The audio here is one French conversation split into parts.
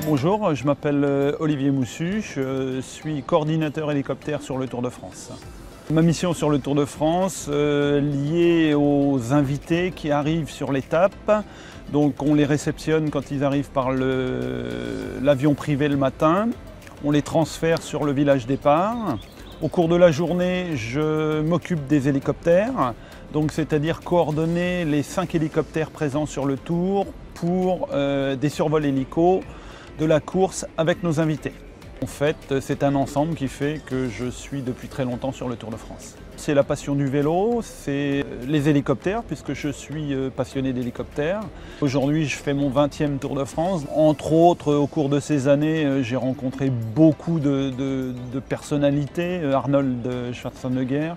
Bonjour, je m'appelle Olivier Moussu, je suis coordinateur hélicoptère sur le Tour de France. Ma mission sur le Tour de France liée aux invités qui arrivent sur l'étape. Donc on les réceptionne quand ils arrivent par l'avion privé le matin. On les transfère sur le village départ. Au cours de la journée, je m'occupe des hélicoptères, donc c'est-à-dire coordonner les 5 hélicoptères présents sur le Tour pour des survols hélicos de la course avec nos invités. En fait, c'est un ensemble qui fait que je suis depuis très longtemps sur le Tour de France. C'est la passion du vélo, c'est les hélicoptères, puisque je suis passionné d'hélicoptères. Aujourd'hui, je fais mon 20e Tour de France. Entre autres, au cours de ces années, j'ai rencontré beaucoup de personnalités. Arnold Schwarzenegger,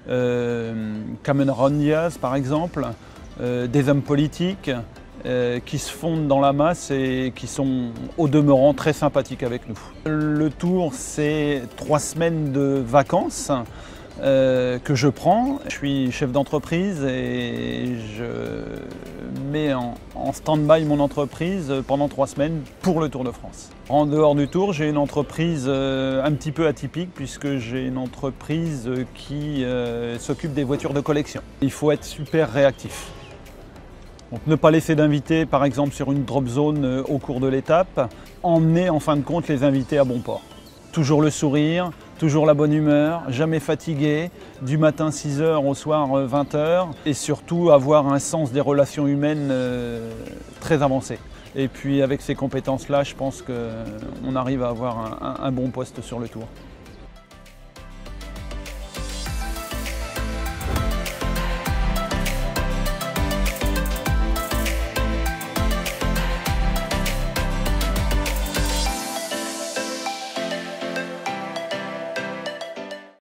Cameron Diaz par exemple, des hommes politiques, qui se fondent dans la masse et qui sont au demeurant très sympathiques avec nous. Le Tour, c'est 3 semaines de vacances que je prends. Je suis chef d'entreprise et je mets en stand-by mon entreprise pendant 3 semaines pour le Tour de France. En dehors du Tour, j'ai une entreprise un petit peu atypique puisque j'ai une entreprise qui s'occupe des voitures de collection. Il faut être super réactif. Donc ne pas laisser d'invités par exemple sur une drop zone au cours de l'étape, emmener en fin de compte les invités à bon port. Toujours le sourire, toujours la bonne humeur, jamais fatigué, du matin 6 h au soir 20 h et surtout avoir un sens des relations humaines très avancé. Et puis avec ces compétences-là, je pense qu'on arrive à avoir un bon poste sur le Tour.